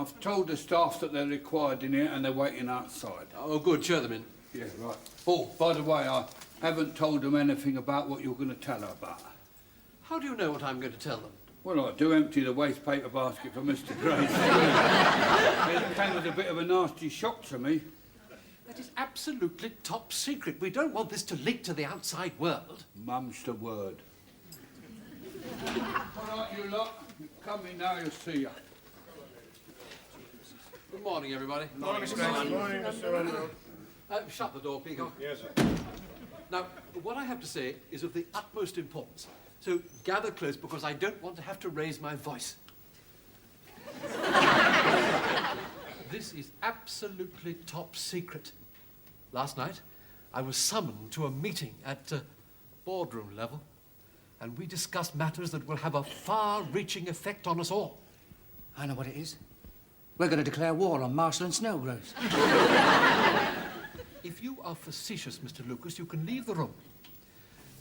I've told the staff that they're required in here and they're waiting outside. Oh, good. Show them in. Yeah, right. Oh, by the way, I haven't told them anything about what you're going to tell her about. How do you know what I'm going to tell them? Well, I do empty the waste paper basket for Mr. Grace. It came as a bit of a nasty shock to me. That is absolutely top secret. We don't want this to leak to the outside world. Mum's the word. All right, you lot. Come in now, you'll see you. Good morning, everybody. Morning, Mr. Grace. Good morning, Mr. Rumbold. Shut the door, Peacock. Yes, sir. Now, what I have to say is of the utmost importance. So gather close, because I don't want to have to raise my voice. This is absolutely top secret. Last night, I was summoned to a meeting at boardroom level, and we discussed matters that will have a far-reaching effect on us all. I know what it is. We're going to declare war on Marshall and Snowgrove. If you are facetious, Mr. Lucas, you can leave the room.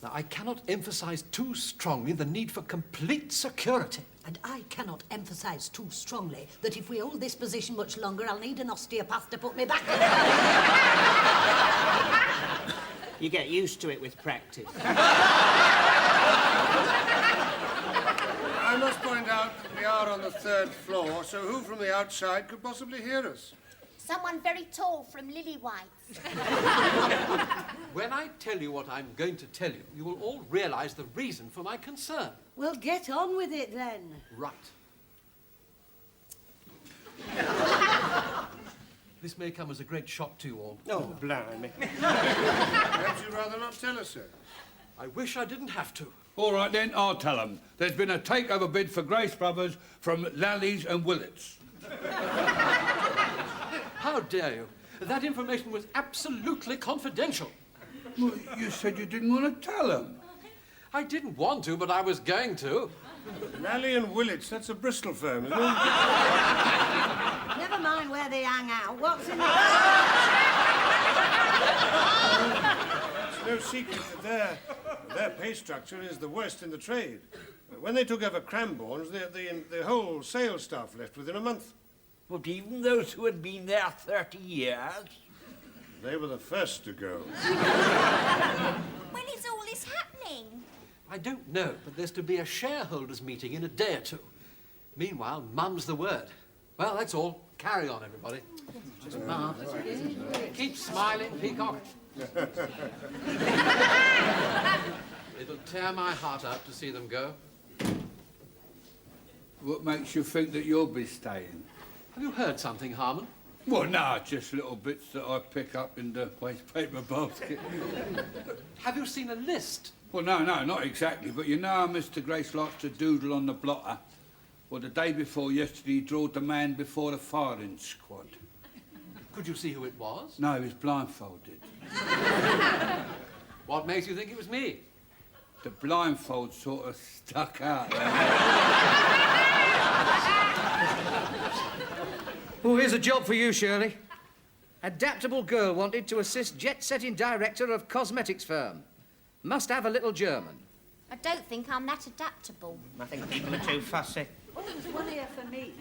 Now, I cannot emphasize too strongly the need for complete security. And I cannot emphasise too strongly that if we hold this position much longer, I'll need an osteopath to put me back. You get used to it with practice. I must point out that we are on the 3rd floor, so who from the outside could possibly hear us? Someone very tall from Lily White's. When I tell you what I'm going to tell you, you will all realise the reason for my concern. Well, get on with it then. Right. This may come as a great shock to you all. Oh, blimey. Perhaps you'd rather not tell us, sir. I wish I didn't have to. All right, then, I'll tell them. There's been a takeover bid for Grace Brothers from Lally's and Willits. How dare you? That information was absolutely confidential. Well, you said you didn't want to tell them. I didn't want to, but I was going to. Lally and Willits, that's a Bristol firm, isn't it? Never mind where they hang out. What's in it? It's no secret that their pay structure is the worst in the trade. When they took over Cranbourne's, the whole sales staff left within a month. But even those who had been there 30 years... They were the first to go. When is all this happening? I don't know, but there's to be a shareholders meeting in a day or two. Meanwhile, mum's the word. Well, that's all. Carry on, everybody. Just marvellous. Keep smiling, Peacock. It'll tear my heart out to see them go. What makes you think that you'll be staying? Have you heard something, Harman? Well, no, just little bits that I pick up in the waste paper basket. Have you seen a list? Well, no, not exactly, but you know how Mr. Grace likes to doodle on the blotter? Well, the day before yesterday, he drawed the man before the firing squad. Could you see who it was? No, he was blindfolded. What makes you think it was me? The blindfold sort of stuck out. Oh, here's a job for you, Shirley. Adaptable girl wanted to assist jet-setting director of cosmetics firm. Must have a little German. I don't think I'm that adaptable. I think people are too fussy. Oh, there's one here for me.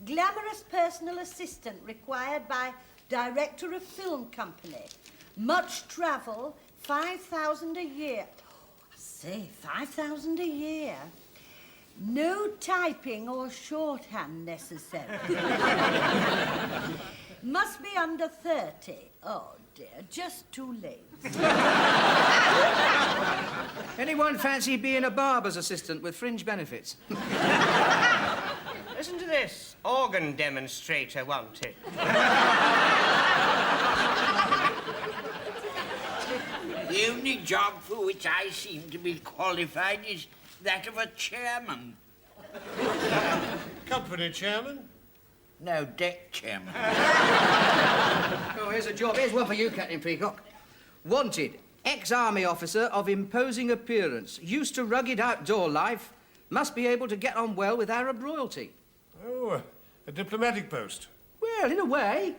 Glamorous personal assistant required by director of film company. Much travel, 5,000 a year. Oh, I say, 5,000 a year. No typing or shorthand necessary. Must be under 30. Oh, dear, just too late. Anyone fancy being a barber's assistant with fringe benefits? Listen to this. Organ demonstrator wanted. The only job for which I seem to be qualified is that of a chairman. Company chairman? No, deck chairman. Oh, here's a job. Here's one for you, Captain Peacock. Wanted, ex-army officer of imposing appearance, used to rugged outdoor life, must be able to get on well with Arab royalty. Oh, a diplomatic post. Well, in a way.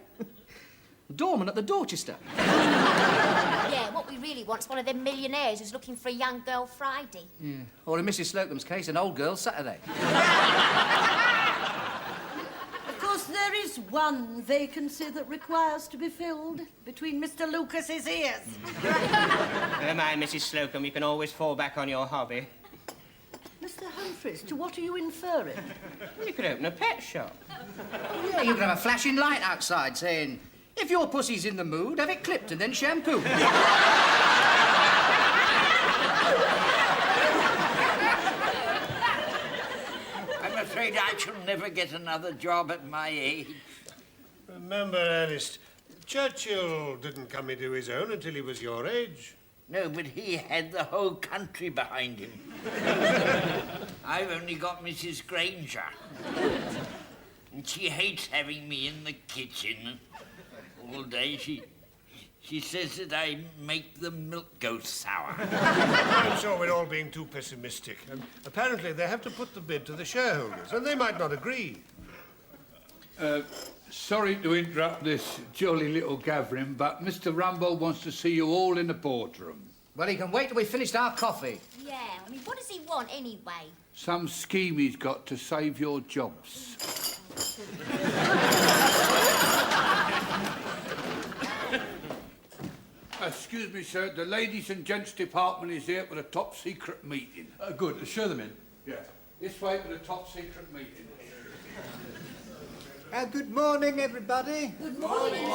Doorman at the Dorchester. Yeah, what we really want is one of them millionaires who's looking for a young girl Friday. Yeah. Or in Mrs. Slocombe's case, an old girl Saturday. Of course, is one vacancy that requires to be filled between Mr. Lucas's ears. Never mind, Mrs. Slocombe, you can always fall back on your hobby. Mr. Humphries, to what are you inferring? You could open a pet shop. Yeah, you could have a flashing light outside saying, if your pussy's in the mood, have it clipped and then shampooed. I'm afraid I shall never get another job at my age. Remember, Ernest, Churchill didn't come into his own until he was your age. No, but he had the whole country behind him. I've only got Mrs. Grainger. And she hates having me in the kitchen all day. She says that I make the milk go sour. I'm sure we're all being too pessimistic. And apparently they have to put the bid to the shareholders, and they might not agree. Sorry to interrupt this jolly little gathering, but Mr. Rumbold wants to see you all in the boardroom. Well, he can wait till we've finished our coffee. Yeah, I mean, what does he want anyway? Some scheme he's got to save your jobs. Excuse me, sir. The ladies and gents department is here for a top secret meeting. Good. Show them in. Yeah. This way for the top secret meeting. Good morning, everybody. Good morning.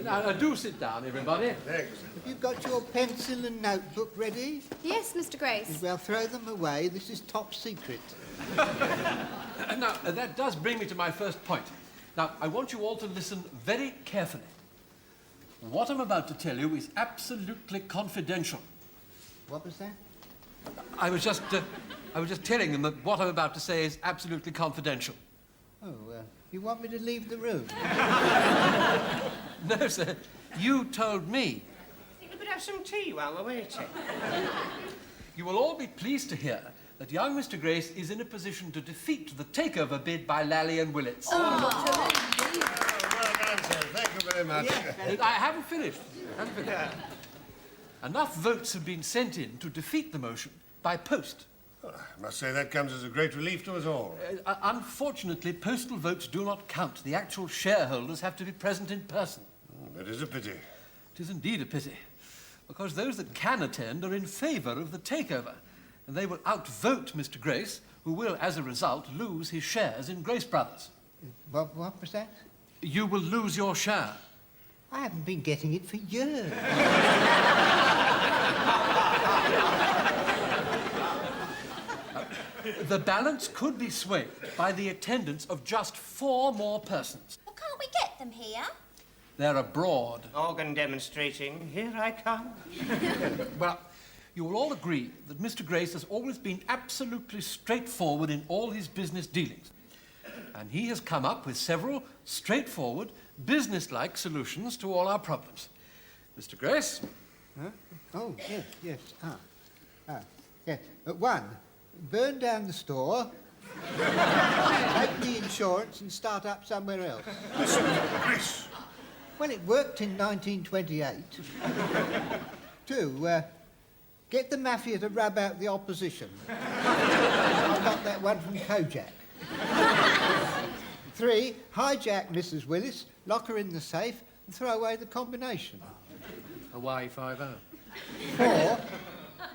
Now, do sit down, everybody. Have you got your pencil and notebook ready? Yes, Mr. Grace. Well, throw them away. This is top secret. Now, that does bring me to my first point. Now, I want you all to listen very carefully. What I'm about to tell you is absolutely confidential. What was that? I was just telling them that what I'm about to say is absolutely confidential. Oh, you want me to leave the room? No, sir. You told me. You could have some tea while we're waiting. You will all be pleased to hear that young Mr. Grace is in a position to defeat the takeover bid by Lally and Willits. Well done, sir. Thank you very much. I haven't finished. Enough votes have been sent in to defeat the motion by post. I must say that comes as a great relief to us all. Unfortunately, postal votes do not count. The actual shareholders have to be present in person. That is a pity. It is indeed a pity, because those that can attend are in favour of the takeover, and they will outvote Mr. Grace, who will, as a result, lose his shares in Grace Brothers. What was that? You will lose your share. I haven't been getting it for years. The balance could be swayed by the attendance of just 4 more persons. Well, can't we get them here? They're abroad. Organ demonstrating. Here I come. Well, you will all agree that Mr. Grace has always been absolutely straightforward in all his business dealings. And he has come up with several straightforward, business-like solutions to all our problems. Mr. Grace? Huh? Oh, yes. Yes. 1, burn down the store, take the insurance and start up somewhere else. Chris! Well, it worked in 1928. 2, get the mafia to rub out the opposition. I got that one from Kojak. 3, hijack Mrs. Willis, lock her in the safe and throw away the combination. Hawaii 5-0. 4,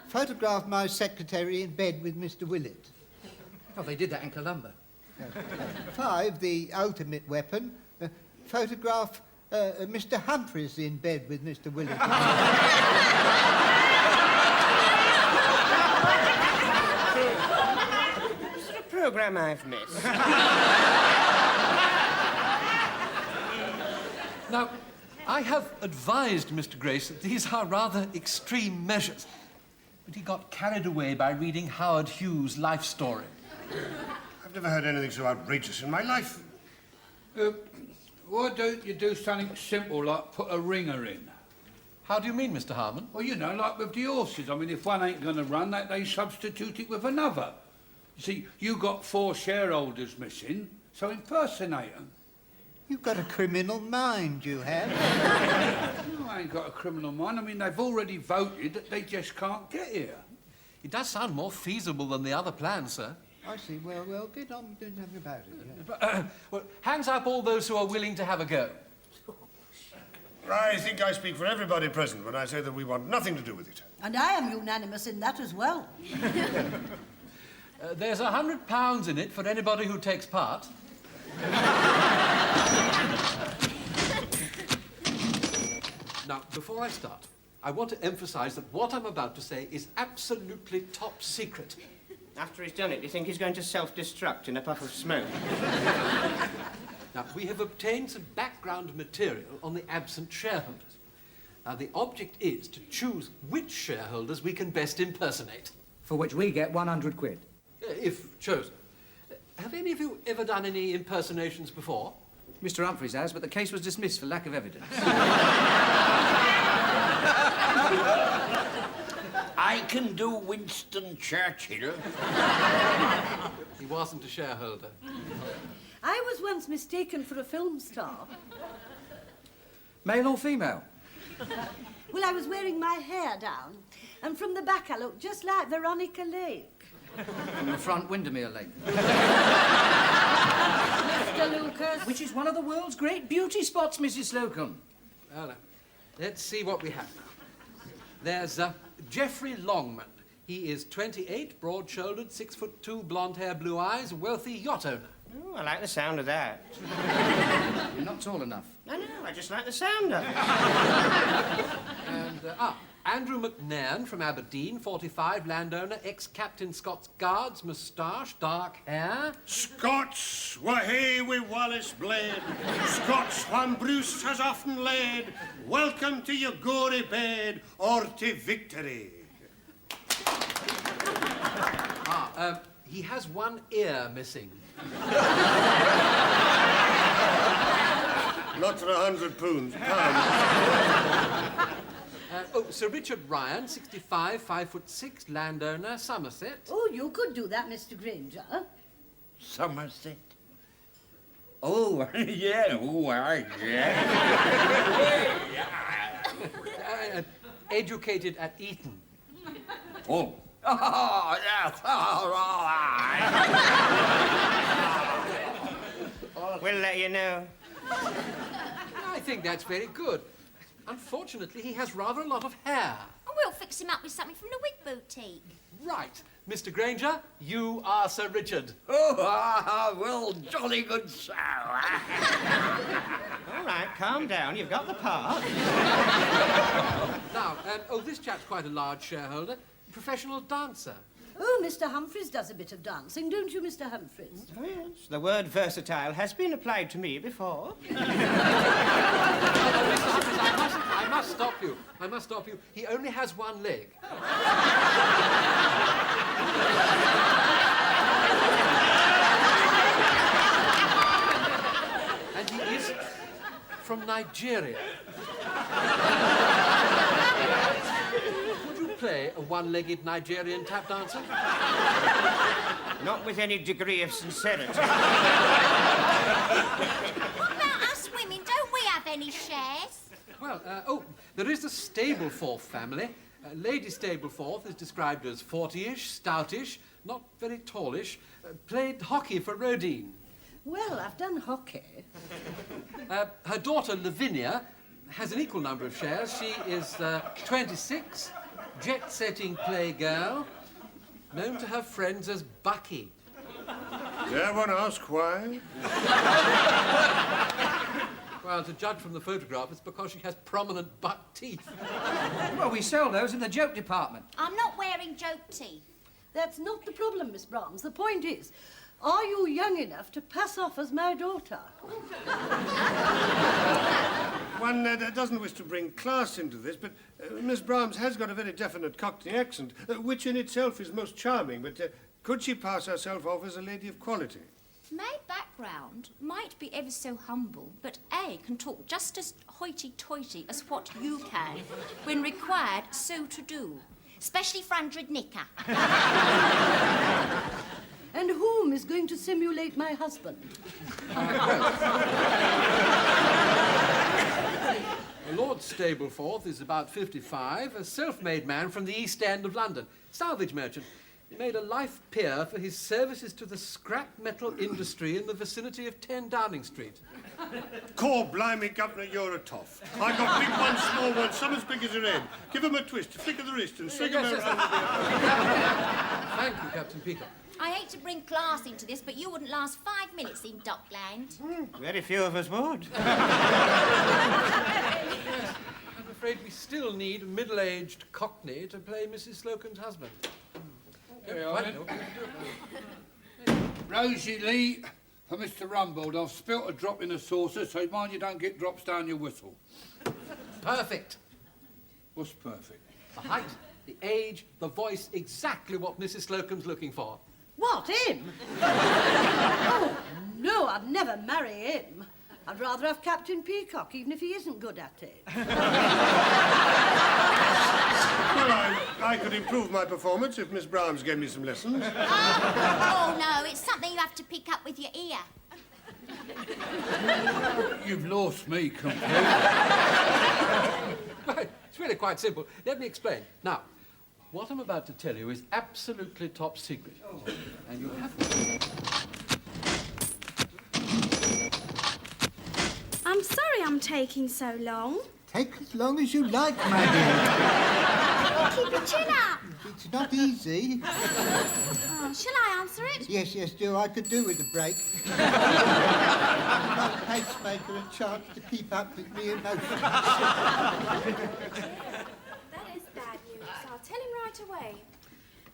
photograph my secretary in bed with Mr. Willett. Oh, they did that in Colombo. 5, the ultimate weapon, photograph Mr. Humphries in bed with Mr. Willett. Is there a programme I've missed? Now, I have advised Mr. Grace that these are rather extreme measures, but he got carried away by reading Howard Hughes' life story. I've never heard anything so outrageous in my life. Why don't you do something simple like put a ringer in? How do you mean, Mr. Harman? Well, you know, like with the horses. I mean, if one ain't going to run, they substitute it with another. You see, you got 4 shareholders missing, so impersonate them. You've got a criminal mind, you have. No, I ain't got a criminal mind. I mean, they've already voted that they just can't get here. It does sound more feasible than the other plan, sir. I see. Well, get on doing something about it. Yeah. Well, hands up all those who are willing to have a go. I think I speak for everybody present when I say that we want nothing to do with it. And I am unanimous in that as well. There's £100 in it for anybody who takes part. Now, before I start, I want to emphasise that what I'm about to say is absolutely top secret. After he's done it, do you think he's going to self-destruct in a puff of smoke? Now, we have obtained some background material on the absent shareholders. Now, the object is to choose which shareholders we can best impersonate. For which we get 100 quid. If chosen. Have any of you ever done any impersonations before? Mr. Humphries has, but the case was dismissed for lack of evidence. I can do Winston Churchill. He wasn't a shareholder. I was once mistaken for a film star. Male or female? Well, I was wearing my hair down, and from the back I looked just like Veronica Lake. From the front, Windermere Lake. Mr. Lucas. Which is one of the world's great beauty spots, Mrs. Slocombe. Well, let's see what we have now. There's Geoffrey Longman. He is 28, broad-shouldered, 6'2", blonde hair, blue eyes, wealthy yacht owner. Oh, I like the sound of that. You're not tall enough. I know, I just like the sound of it. And, Andrew McNairn from Aberdeen, 45, landowner, ex-captain Scots Guards, moustache, dark hair. Scots were he wi' Wallace Blade. Scots whom Bruce has often laid. Welcome to your gory bed or to victory. He has one ear missing. Not for £100. Sir Richard Ryan, 65, 5'6", landowner, Somerset. Oh, you could do that, Mr. Grainger. Somerset. Oh, yeah, yeah. Educated at Eton. Oh. Oh, that's all right. We'll let you know. I think that's very good. Unfortunately, he has rather a lot of hair. Oh, we'll fix him up with something from the wig boutique. Right. Mr. Grainger, you are Sir Richard. Oh, well, jolly good show. All right, calm down. You've got the part. Now, this chap's quite a large shareholder. Professional dancer. Oh, Mr. Humphries does a bit of dancing, don't you, Mr. Humphries? Oh, yes. The word versatile has been applied to me before. I must stop you. I must stop you. He only has one leg. And he is from Nigeria. Could you play a one-legged Nigerian tap dancer? Not with any degree of sincerity. What about us women? Don't we have any shares? Well, there is the Stableforth family. Lady Stableforth is described as 40-ish, stoutish, not very tallish, played hockey for Rodine. Well, I've done hockey. Her daughter, Lavinia, has an equal number of shares. She is 26, jet-setting playgirl, known to her friends as Bucky. Dare one ask why? Well, to judge from the photograph, it's because she has prominent buck teeth. Well, we sell those in the joke department. I'm not wearing joke teeth. That's not the problem, Miss Brahms. The point is, are you young enough to pass off as my daughter? One doesn't wish to bring class into this, but Miss Brahms has got a very definite Cockney accent, which in itself is most charming, but could she pass herself off as a lady of quality? My background might be ever so humble, but A can talk just as hoity-toity as what you can, when required so to do. Especially for 100 knicker. And whom is going to simulate my husband? Lord Stableforth is about 55, a self-made man from the East End of London, salvage merchant. He made a life peer for his services to the scrap metal industry in the vicinity of 10 Downing Street. Core blimey, Governor, you're a toff. I got big ones, small ones, some as big as your head. Give 'em a twist, a flick of the wrist, and swing 'em Yes, around. Thank you, Captain Peacock. I hate to bring class into this, but you wouldn't last 5 minutes in Dockland. Very few of us would. I'm afraid we still need a middle-aged Cockney to play Mrs. Slocombe's husband. Here we are, then. Rosie Lee, for Mr. Rumbold. I've spilt a drop in the saucer, so mind you don't get drops down your whistle. Perfect. What's perfect? The height, the age, the voice, exactly what Mrs. Slocombe's looking for. What, him? Oh, no, I'd never marry him. I'd rather have Captain Peacock, even if he isn't good at it. Well, I could improve my performance if Miss Brahms gave me some lessons. Oh, no, it's something you have to pick up with your ear. You've lost me completely. Well, it's really quite simple. Let me explain. Now, what I'm about to tell you is absolutely top secret. And you have to... I'm sorry I'm taking so long. Take as long as you like, my dear. Keep your chin up. It's not easy. Oh, shall I answer it? Yes, do. I could do with a break. Not a pacemaker a chance to keep up with me emotions. That is bad news. I'll tell him right away.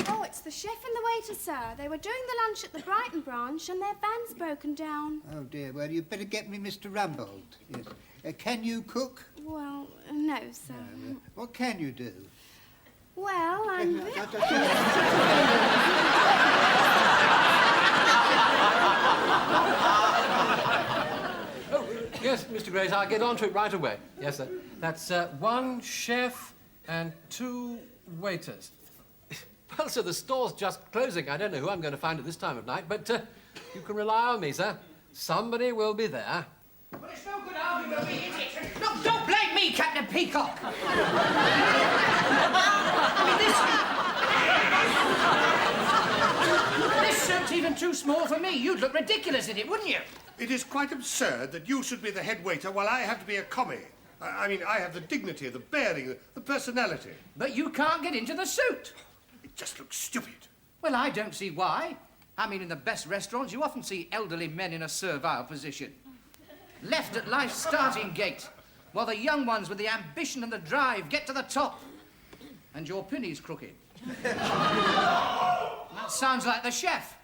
Oh, it's the chef and the waiter, sir. They were doing the lunch at the Brighton branch and their van's broken down. Oh, dear. Well, you'd better get me Mr. Rumbold. Yes. Can you cook? Well, no, sir. What can you do? Well, I'm... Oh, yes, Mr. Grace, I'll get on to it right away. Yes, sir. That's 1 chef and 2 waiters. Well, sir, the store's just closing. I don't know who I'm going to find at this time of night, but you can rely on me, sir. Somebody will be there. Well, it's no good arguing with me, is it? No, don't blame me, Captain Peacock. I mean, this suit's even too small for me. You'd look ridiculous in it, wouldn't you? It is quite absurd that you should be the head waiter while I have to be a commie. I mean, I have the dignity, the bearing, the personality. But you can't get into the suit. It just looks stupid. Well, I don't see why. I mean, in the best restaurants, you often see elderly men in a servile position. Left at life's starting gate, while the young ones with the ambition and the drive get to the top. And your pinny's crooked. That sounds like the chef.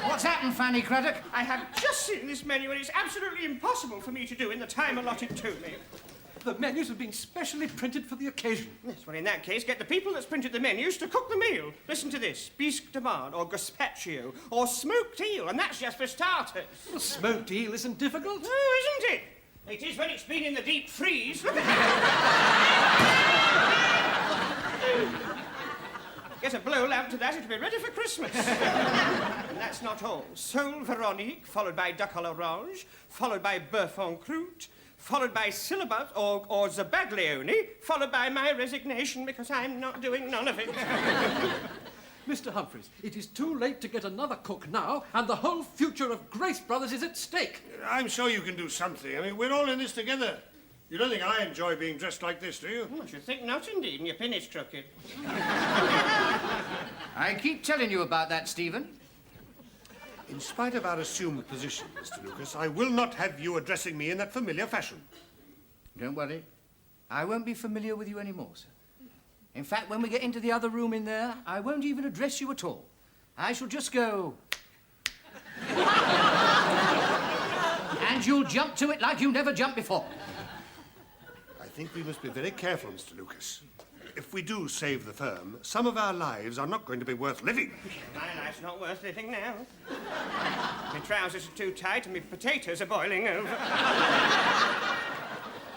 What's happened, Fanny Craddock? I have just seen this menu and it's absolutely impossible for me to do in the time allotted to me. The menus have been specially printed for the occasion. Yes, well, in that case, get the people that's printed the menus to cook the meal. Listen to this. Bisque de Marne, or gazpacho, or smoked eel, and that's just for starters. Well, smoked eel isn't difficult. Oh, isn't it? It is when it's been in the deep freeze. Look at it. Get a blow lamp to that, it'll be ready for Christmas. And that's not all. Sole Veronique, followed by duck à l'orange, followed by bœuf en croûte, followed by syllabub or zabaglione, followed by my resignation because I'm not doing none of it. Mr. Humphries, it is too late to get another cook now, and the whole future of Grace Brothers is at stake. I'm sure you can do something. I mean, we're all in this together. You don't think I enjoy being dressed like this, do you? I should think not, indeed, and your pin is crooked. I keep telling you about that, Stephen. In spite of our assumed position, Mr. Lucas, I will not have you addressing me in that familiar fashion. Don't worry. I won't be familiar with you anymore, sir. In fact, when we get into the other room in there, I won't even address you at all. I shall just go... and you'll jump to it like you never jumped before. I think we must be very careful, Mr. Lucas. If we do save the firm, some of our lives are not going to be worth living. My life's not worth living now. My trousers are too tight and my potatoes are boiling over.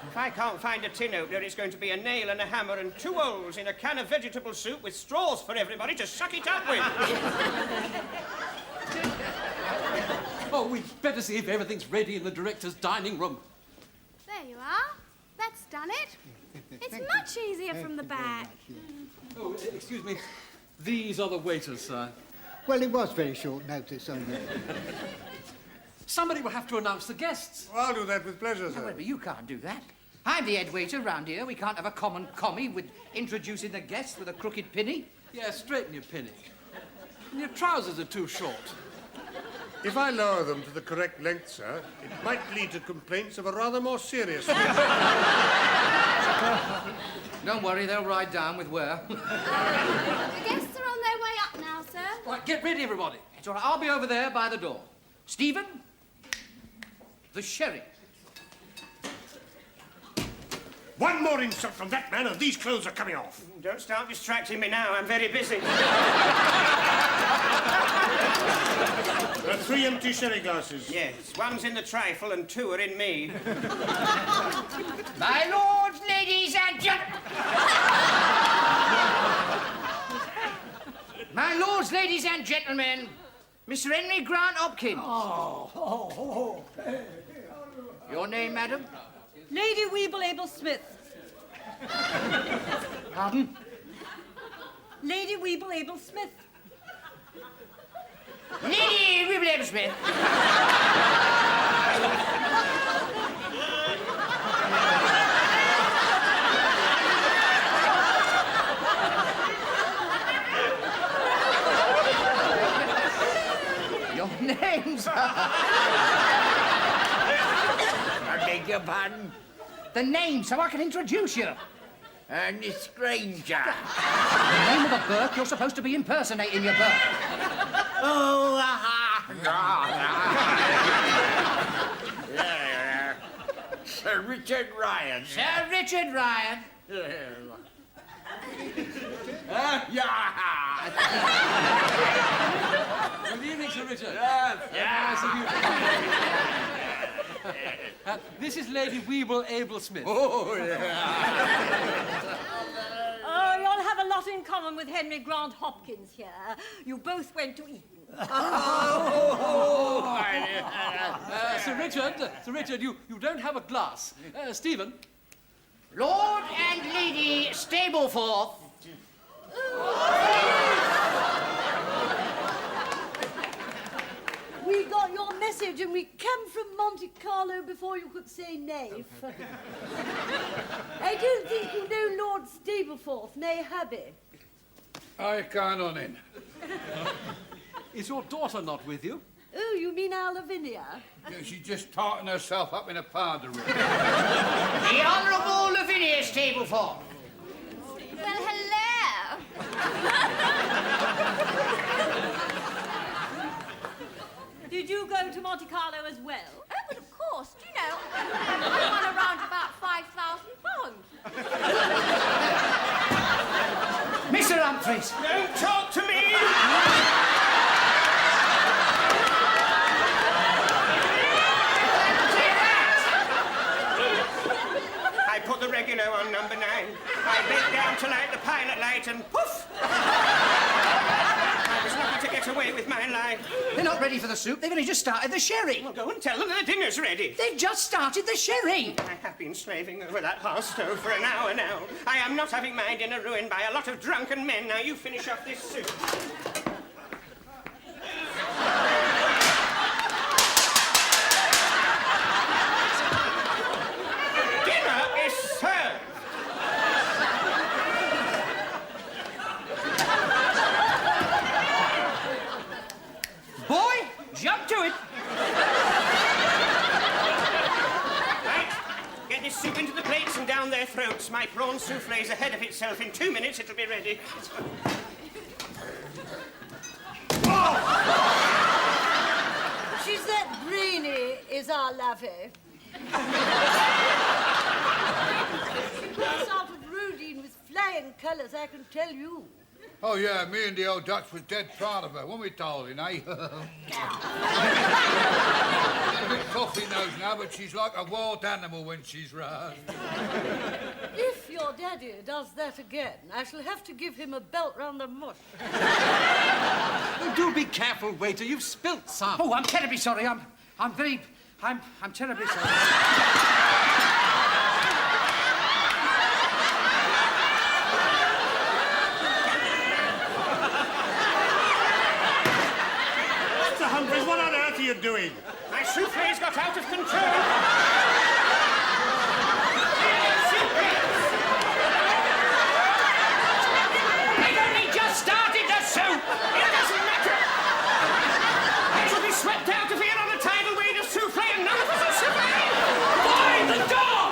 If I can't find a tin opener, it's going to be a nail and a hammer and 2 holes in a can of vegetable soup with straws for everybody to suck it up with. Oh, we'd better see if everything's ready in the director's dining room. There you are. That's done it. It's much easier from the back. Oh, excuse me. These are the waiters, sir. Well, it was very short notice on you. Somebody will have to announce the guests. Well, I'll do that with pleasure, No, sir. well, but you can't do that. I'm the head waiter round here. We can't have a common commie with introducing the guests with a crooked penny. Yeah, straighten your penny. And your trousers are too short. If I lower them to the correct length, sir, it might lead to complaints of a rather more serious sort. Don't worry, they'll ride down with wear. The guests are on their way up now, sir. Right, get ready, everybody. It's all right. I'll be over there by the door. Stephen, the sherry. One more insult from that man and these clothes are coming off. Don't start distracting me now. I'm very busy. There are 3 empty sherry glasses. Yes, one's in the trifle and 2 are in me. My lords, ladies, and gentlemen. My lords, ladies, and gentlemen, Mr. Henry Grant Hopkins. Your name, madam? Lady Weeble Smith. Pardon? Lady Weeble Smith. Lady Weeble Smith. Your name, sir? I beg your pardon? The name, so I can introduce you. Miss Grainger. The name of a Burke you're supposed to be impersonating your Burke. Oh, Sir Richard Ryan. Sir Richard Ryan. Good evening, Sir Richard. Yeah. This is Lady Weeble Smith. Oh, yeah. Oh, you'll have a lot in common with Henry Grant Hopkins here. You both went to Eton. Sir Richard, you don't have a glass. Stephen. Lord and Lady Stableforth. We got your message and we came from Monte Carlo before you could say nay. I don't think you know Lord Stableforth, nay hubby. I can't on in. Is your daughter not with you? Oh, you mean our Lavinia? Yeah, she's just tarting herself up in a powder room. The Honourable Lavinia Stableforth. Well, hello. Did you go to Monte Carlo as well? Oh, but of course, do you know, I won around about £5,000. Mr. Humphries. Don't talk to me! I put the regular on number 9. I bent down to light the pilot light and poof! I was lucky to get away with my life. They're not ready for the soup. They've only just started the sherry. Well, go and tell them the dinner's ready. They've just started the sherry. I have been slaving over that hearth stove for an hour now. I am not having my dinner ruined by a lot of drunken men. Now you finish off this soup. Dinner is served. Boy, jump to it. Right, get this soup into the plates and down their throats. My prawn soufflé's ahead of itself. In 2 minutes, it'll be ready. She's that brainy, is our Lavy. She bursts out of Rudine with flying colours, I can tell you. Oh, yeah, me and the old Dutch was dead proud of her, weren't we, darling, eh? A bit coffee nose now, but she's like a wild animal when she's roused. If your daddy does that again, I shall have to give him a belt round the mush. Oh, do be careful, waiter. You've spilt some. Oh, I'm terribly sorry. I'm terribly sorry. you doing? My souffle's got out of control. They've only just started the soup! It doesn't matter. It will be swept out of here on a tidal wave of souffle and none of us are surviving. Why the door?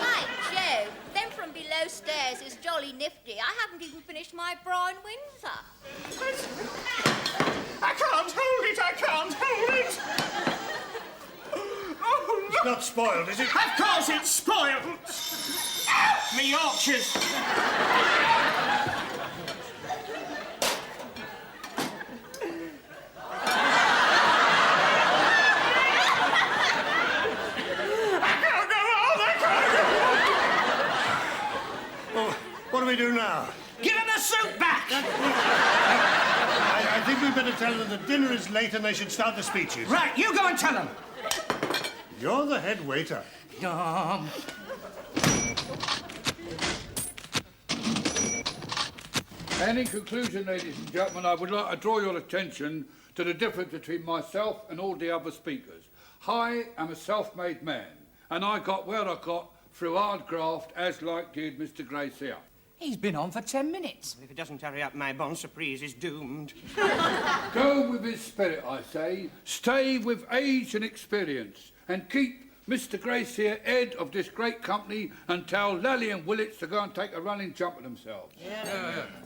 Right, Joe. Then from below stairs is jolly nifty. I haven't even finished my Brian Windsor. I can't hold it. I can't hold it. Oh, It's not spoiled, is it? of course it's spoiled. Me Yorkshires. Oh, what do we do now? Give him the soup back! I think we'd better tell them that dinner is late and they should start the speeches. Right, you go and tell them. You're the head waiter. In conclusion, ladies and gentlemen, I would like to draw your attention to the difference between myself and all the other speakers. I am a self-made man, and I got where I got through hard graft, as like did Mr. Grace here. He's been on for 10 minutes. If it doesn't hurry up, my bon surprise is doomed. Go with his spirit, I say. Stay with age and experience, and keep Mr. Grace here head of this great company and tell Lally and Willits to go and take a running jump at themselves.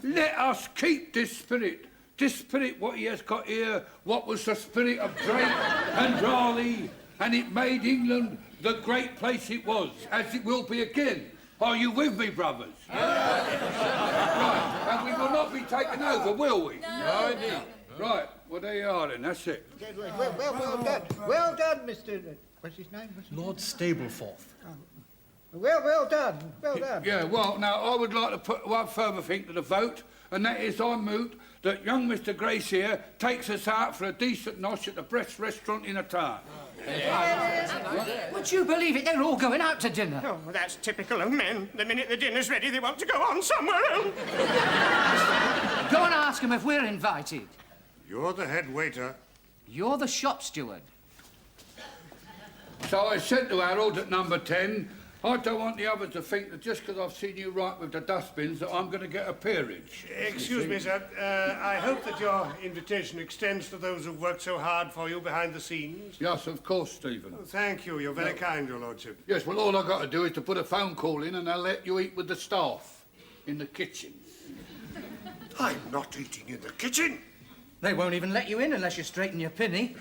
Let us keep this spirit what he has got here, what was the spirit of Drake and Raleigh, and it made England the great place it was, as it will be again. Are you with me, brothers? Right, and we will not be taken over, will we? No, indeed. Right, well, there you are then, that's it. Well done. Well done, Mr. What's his name? Lord Stableforth. Well done. Well done. Yeah, well, now, I would like to put one further thing to the vote, and that is I moot that young Mr. Grace here takes us out for a decent nosh at the best restaurant in the town. Would you believe it? They're all going out to dinner. Oh, that's typical of men. The minute the dinner's ready, they want to go on somewhere else. Go and ask them if we're invited. You're the head waiter. You're the shop steward. So I said to Harold at number 10, I don't want the others to think that just because I've seen you right with the dustbins that I'm going to get a peerage. Excuse me, sir. I hope that your invitation extends to those who've worked so hard for you behind the scenes. Yes, of course, Stephen. Oh, thank you. You're very kind, your lordship. Yes, well, all I've got to do is to put a phone call in and they'll let you eat with the staff in the kitchen. I'm not eating in the kitchen. They won't even let you in unless you straighten your pinny.